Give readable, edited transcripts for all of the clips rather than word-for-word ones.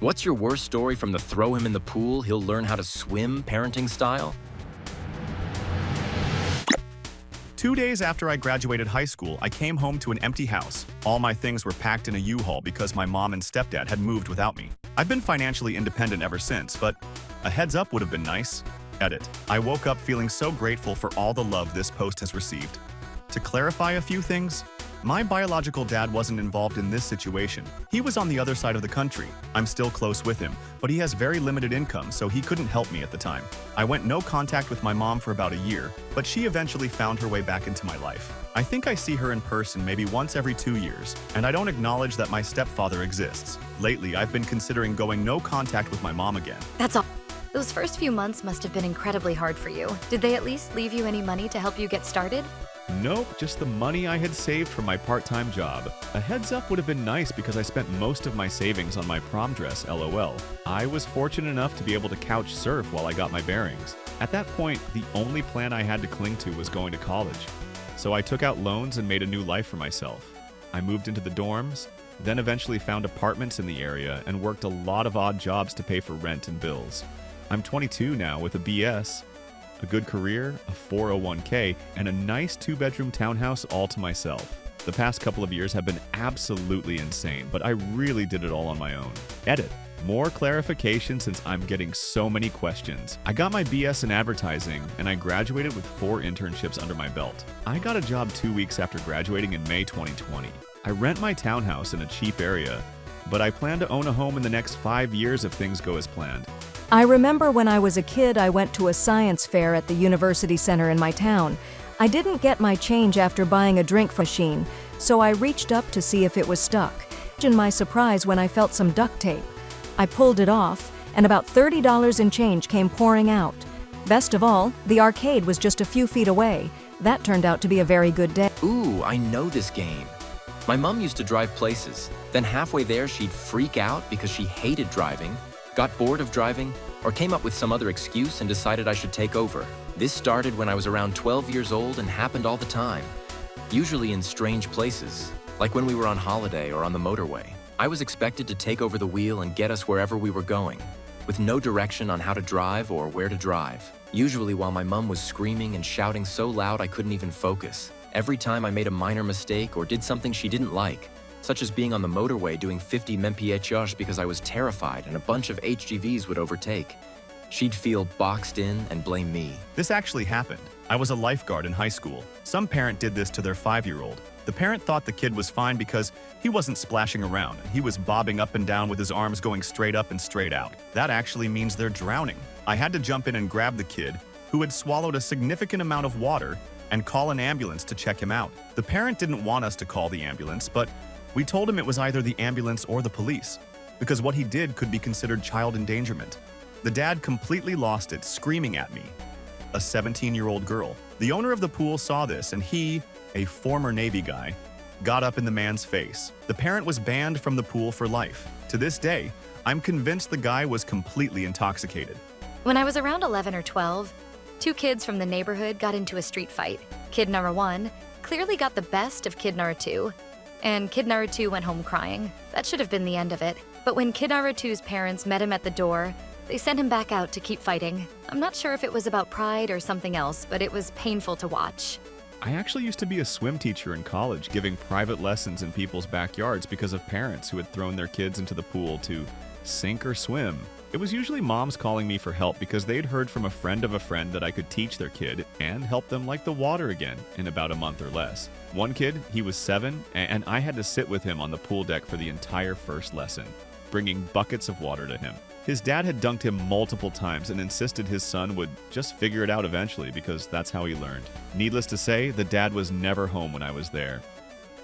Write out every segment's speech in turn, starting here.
What's your worst story from the throw him in the pool, he'll learn how to swim parenting style? 2 days after I graduated high school, I came home to an empty house. All my things were packed in a U-Haul because my mom and stepdad had moved without me. I've been financially independent ever since, but a heads up would have been nice. Edit. I woke up feeling so grateful for all the love this post has received. To clarify a few things, my biological dad wasn't involved in this situation. He was on the other side of the country. I'm still close with him, but he has very limited income, so he couldn't help me at the time. I went no contact with my mom for about a year, but she eventually found her way back into my life. I think I see her in person maybe once every 2 years, and I don't acknowledge that my stepfather exists. Lately, I've been considering going no contact with my mom again. That's all. Those first few months must have been incredibly hard for you. Did they at least leave you any money to help you get started? Nope, just the money I had saved from my part-time job. A heads up would have been nice because I spent most of my savings on my prom dress, LOL. I was fortunate enough to be able to couch surf while I got my bearings. At that point, the only plan I had to cling to was going to college. So I took out loans and made a new life for myself. I moved into the dorms, then eventually found apartments in the area and worked a lot of odd jobs to pay for rent and bills. I'm 22 now with a BS, a good career, a 401k, and a nice 2-bedroom townhouse all to myself. The past couple of years have been absolutely insane, but I really did it all on my own. Edit. More clarification since I'm getting so many questions. I got my BS in advertising, and I graduated with 4 internships under my belt. I got a job 2 weeks after graduating in May 2020. I rent my townhouse in a cheap area, but I plan to own a home in the next 5 years if things go as planned. I remember when I was a kid, I went to a science fair at the university center in my town. I didn't get my change after buying a drink machine, so I reached up to see if it was stuck. Imagine my surprise when I felt some duct tape. I pulled it off, and about $30 in change came pouring out. Best of all, the arcade was just a few feet away. That turned out to be a very good day. Ooh, I know this game. My mom used to drive places. Then halfway there, she'd freak out because she hated driving, got bored of driving, or came up with some other excuse and decided I should take over. This started when I was around 12 years old and happened all the time, usually in strange places, like when we were on holiday or on the motorway. I was expected to take over the wheel and get us wherever we were going, with no direction on how to drive or where to drive. Usually while my mom was screaming and shouting so loud I couldn't even focus. Every time I made a minor mistake or did something she didn't like, such as being on the motorway doing 50 mph because I was terrified and a bunch of HGVs would overtake, she'd feel boxed in and blame me. This actually happened. I was a lifeguard in high school. Some parent did this to their 5-year-old. The parent thought the kid was fine because he wasn't splashing around and he was bobbing up and down with his arms going straight up and straight out. That actually means they're drowning. I had to jump in and grab the kid, who had swallowed a significant amount of water, and call an ambulance to check him out. The parent didn't want us to call the ambulance, but we told him it was either the ambulance or the police, because what he did could be considered child endangerment. The dad completely lost it, screaming at me, a 17-year-old girl. The owner of the pool saw this, and he, a former Navy guy, got up in the man's face. The parent was banned from the pool for life. To this day, I'm convinced the guy was completely intoxicated. When I was around 11 or 12, 2 kids from the neighborhood got into a street fight. Kid number 1 clearly got the best of kid number 2, and kid number 2 went home crying. That should have been the end of it. But when kid number 2's parents met him at the door, they sent him back out to keep fighting. I'm not sure if it was about pride or something else, but it was painful to watch. I actually used to be a swim teacher in college, giving private lessons in people's backyards because of parents who had thrown their kids into the pool to sink or swim. It was usually moms calling me for help because they'd heard from a friend of a friend that I could teach their kid and help them like the water again in about a month or less. One kid, he was 7, and I had to sit with him on the pool deck for the entire first lesson, bringing buckets of water to him. His dad had dunked him multiple times and insisted his son would just figure it out eventually because that's how he learned. Needless to say, the dad was never home when I was there.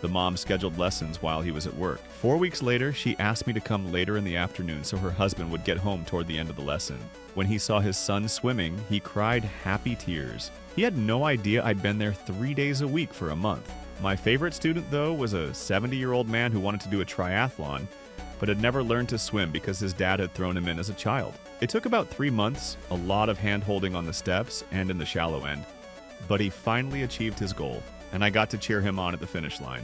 The mom scheduled lessons while he was at work. 4 weeks later, she asked me to come later in the afternoon so her husband would get home toward the end of the lesson. When he saw his son swimming, he cried happy tears. He had no idea I'd been there 3 days a week for a month. My favorite student, though, was a 70-year-old man who wanted to do a triathlon, but had never learned to swim because his dad had thrown him in as a child. It took about 3 months, a lot of hand-holding on the steps and in the shallow end, but he finally achieved his goal, and I got to cheer him on at the finish line.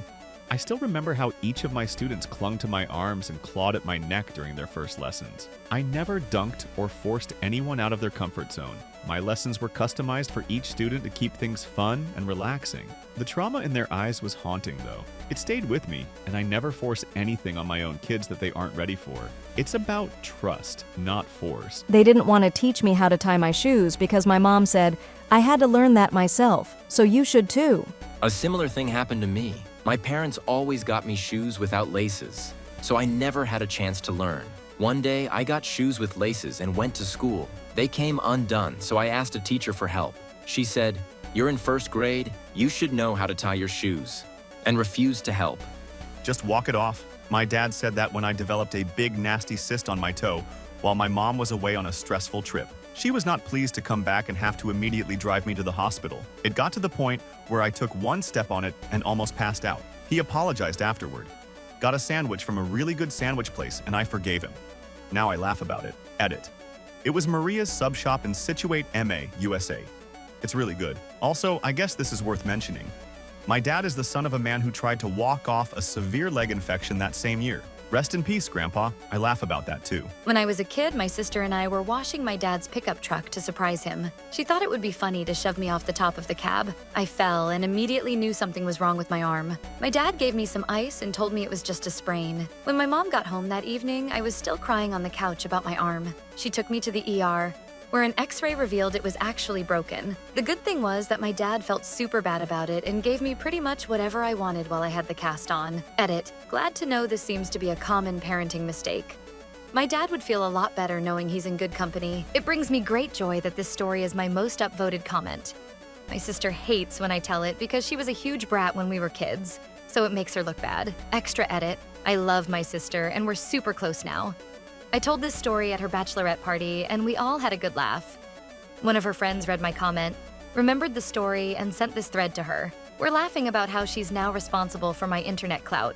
I still remember how each of my students clung to my arms and clawed at my neck during their first lessons. I never dunked or forced anyone out of their comfort zone. My lessons were customized for each student to keep things fun and relaxing. The trauma in their eyes was haunting, though. It stayed with me, and I never force anything on my own kids that they aren't ready for. It's about trust, not force. They didn't want to teach me how to tie my shoes because my mom said, I had to learn that myself, so you should too. A similar thing happened to me. My parents always got me shoes without laces, so I never had a chance to learn. One day, I got shoes with laces and went to school. They came undone, so I asked a teacher for help. She said, "You're in first grade, you should know how to tie your shoes," and refused to help. Just walk it off. My dad said that when I developed a big nasty cyst on my toe while my mom was away on a stressful trip. She was not pleased to come back and have to immediately drive me to the hospital. It got to the point where I took one step on it and almost passed out. He apologized afterward. Got a sandwich from a really good sandwich place and I forgave him. Now I laugh about it. Edit. It was Maria's sub shop in Situate, MA, USA. It's really good. Also, I guess this is worth mentioning. My dad is the son of a man who tried to walk off a severe leg infection that same year. Rest in peace, Grandpa. I laugh about that too. When I was a kid, my sister and I were washing my dad's pickup truck to surprise him. She thought it would be funny to shove me off the top of the cab. I fell and immediately knew something was wrong with my arm. My dad gave me some ice and told me it was just a sprain. When my mom got home that evening, I was still crying on the couch about my arm. She took me to the ER, where an x-ray revealed it was actually broken. The good thing was that my dad felt super bad about it and gave me pretty much whatever I wanted while I had the cast on. Edit. Glad to know this seems to be a common parenting mistake. My dad would feel a lot better knowing he's in good company. It brings me great joy that this story is my most upvoted comment. My sister hates when I tell it because she was a huge brat when we were kids, so it makes her look bad. Extra edit. I love my sister and we're super close now. I told this story at her bachelorette party, and we all had a good laugh. One of her friends read my comment, remembered the story, and sent this thread to her. We're laughing about how she's now responsible for my internet clout.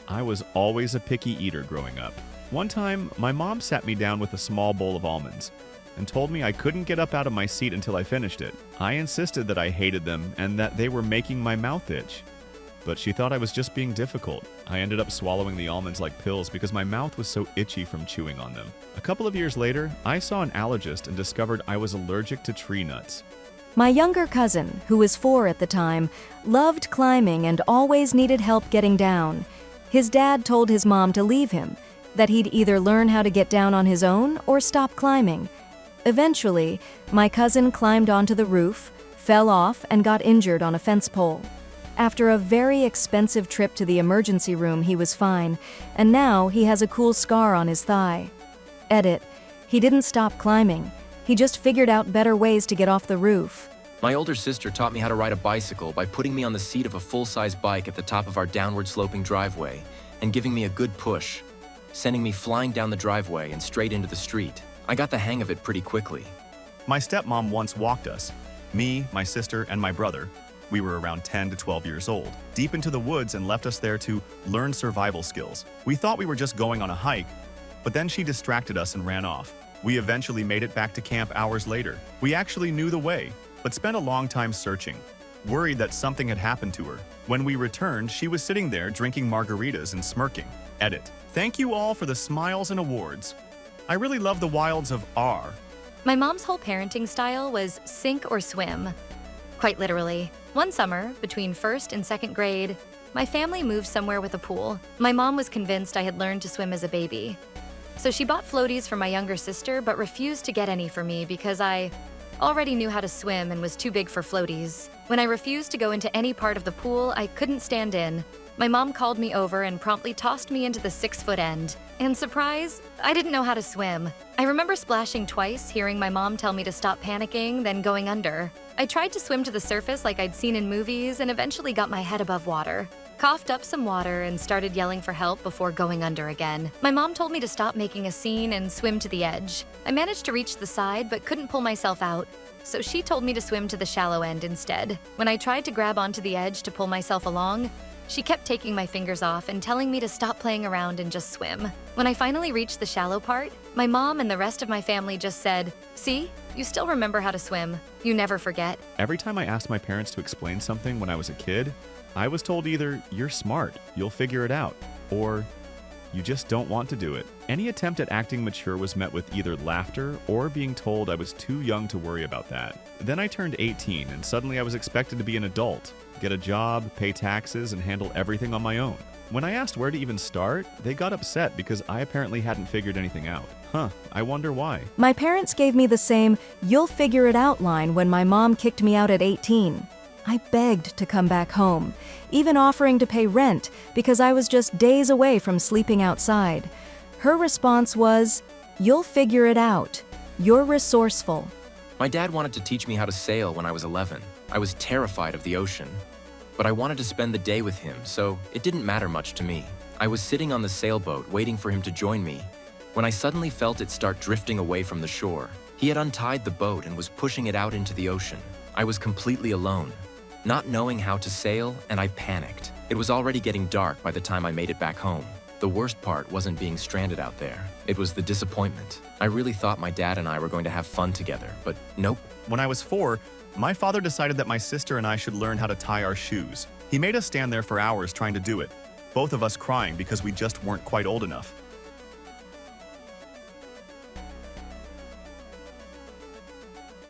I was always a picky eater growing up. One time, my mom sat me down with a small bowl of almonds and told me I couldn't get up out of my seat until I finished it. I insisted that I hated them and that they were making my mouth itch. But she thought I was just being difficult. I ended up swallowing the almonds like pills because my mouth was so itchy from chewing on them. A couple of years later, I saw an allergist and discovered I was allergic to tree nuts. My younger cousin, who was 4 at the time, loved climbing and always needed help getting down. His dad told his mom to leave him, that he'd either learn how to get down on his own or stop climbing. Eventually, my cousin climbed onto the roof, fell off, and got injured on a fence pole. After a very expensive trip to the emergency room, he was fine, and now he has a cool scar on his thigh. Edit. He didn't stop climbing. He just figured out better ways to get off the roof. My older sister taught me how to ride a bicycle by putting me on the seat of a full-size bike at the top of our downward-sloping driveway and giving me a good push, sending me flying down the driveway and straight into the street. I got the hang of it pretty quickly. My stepmom once walked us, me, my sister, and my brother. We were around 10 to 12 years old, deep into the woods and left us there to learn survival skills. We thought we were just going on a hike, but then she distracted us and ran off. We eventually made it back to camp hours later. We actually knew the way, but spent a long time searching, worried that something had happened to her. When we returned, she was sitting there drinking margaritas and smirking. Edit. Thank you all for the smiles and awards. I really love the wilds of R. My mom's whole parenting style was sink or swim. Quite literally. One summer, between 1st and 2nd grade, my family moved somewhere with a pool. My mom was convinced I had learned to swim as a baby. So she bought floaties for my younger sister but refused to get any for me because I already knew how to swim and was too big for floaties. When I refused to go into any part of the pool I couldn't stand in, my mom called me over and promptly tossed me into the 6-foot end. And surprise, I didn't know how to swim. I remember splashing twice, hearing my mom tell me to stop panicking, then going under. I tried to swim to the surface like I'd seen in movies and eventually got my head above water. Coughed up some water and started yelling for help before going under again. My mom told me to stop making a scene and swim to the edge. I managed to reach the side but couldn't pull myself out, so she told me to swim to the shallow end instead. When I tried to grab onto the edge to pull myself along, she kept taking my fingers off and telling me to stop playing around and just swim. When I finally reached the shallow part, my mom and the rest of my family just said, "See, you still remember how to swim. You never forget." Every time I asked my parents to explain something when I was a kid, I was told either you're smart, you'll figure it out, or you just don't want to do it. Any attempt at acting mature was met with either laughter or being told I was too young to worry about that. Then I turned 18 and suddenly I was expected to be an adult, get a job, pay taxes, and handle everything on my own. When I asked where to even start, they got upset because I apparently hadn't figured anything out. I wonder why. My parents gave me the same "you'll figure it out" line when my mom kicked me out at 18. I begged to come back home, even offering to pay rent because I was just days away from sleeping outside. Her response was, "You'll figure it out. You're resourceful." My dad wanted to teach me how to sail when I was 11. I was terrified of the ocean, but I wanted to spend the day with him, so it didn't matter much to me. I was sitting on the sailboat waiting for him to join me when I suddenly felt it start drifting away from the shore. He had untied the boat and was pushing it out into the ocean. I was completely alone, not knowing how to sail, and I panicked. It was already getting dark by the time I made it back home. The worst part wasn't being stranded out there. It was the disappointment. I really thought my dad and I were going to have fun together, but nope. When I was 4, my father decided that my sister and I should learn how to tie our shoes. He made us stand there for hours trying to do it, both of us crying because we just weren't quite old enough.